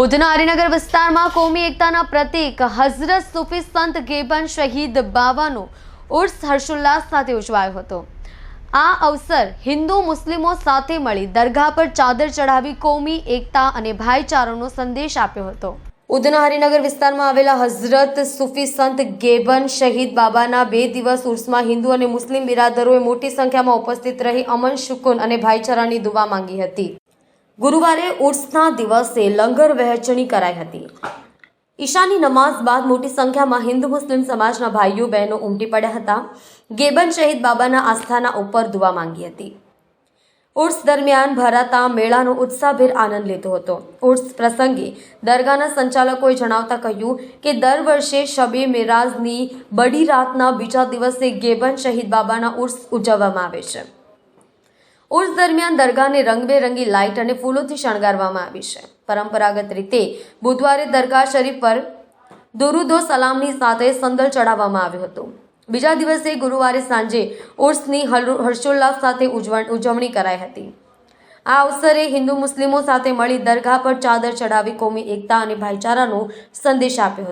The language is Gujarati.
ઉધના હરિનગર વિસ્તારમાં કોમી એકતાના પ્રતીક હઝરત સૂફી સંત ગેબન શહીદ બાવાનો ઉર્સ હર્ષોલ્લાસ સાથે ઉજવાયો હતો। આ અવસર હિન્દુ મુસ્લિમો સાથે મળી દરગાહ પર ચાદર ચઢાવી કોમી એકતા અને ભાઈચારાનો સંદેશ આપ્યો હતો। ઉધના હરિનગર વિસ્તારમાં આવેલા હઝરત સૂફી સંત ગેબન શહીદ બાબાના 2 દિવસ ઉર્સમાં હિન્દુ અને મુસ્લિમ બિરાદરોએ મોટી સંખ્યામાં ઉપસ્થિત રહી અમન સુકૂન અને ભાઈચારાની દુઆ માંગી હતી। ગુરુવારે ઉર્સના દિવસે લંગર વહેંચણી કરાઈ હતી। ઈશાની નમાઝ બાદ મોટી સંખ્યામાં હિન્દુ મુસ્લિમ સમાજના ભાઈઓ બહેનો ઉમટી પડ્યા હતા। ગેબન શહીદ બાબાના આસ્થાના ઉપર દુઆ માંગી હતી। ઉર્સ દરમિયાન ભરાતા મેળાનો ઉત્સાહભેર આનંદ લેતો હતો। ઉર્સ પ્રસંગે દરગાહના સંચાલકોએ જણાવતા કહ્યું કે દર વર્ષે શબે મેરાજની બડી રાતના બીજા દિવસે ગેબન શહીદ બાબાના ઉર્સ ઉજવવામાં આવે છે। ઉર્સ દરમિયાન દરગાહને રંગબેરંગી લાઇટ અને ફૂલોથી શણગારવામાં આવી છે। પરંપરાગત રીતે બુધવારે દરગાહ શરીફ પર દુરૂદો સલામની સાથે સંદલ ચડાવવામાં આવ્યો હતો। બીજા દિવસે ગુરુવારે સાંજે ઉર્સની હર્ષોલ્લાસ સાથે ઉજવણી કરાઈ હતી। આ અવસરે હિન્દુ મુસ્લિમો સાથે મળી દરગાહ પર ચાદર ચઢાવી કોમી એકતા અને ભાઈચારાનો સંદેશ આપ્યો હતો।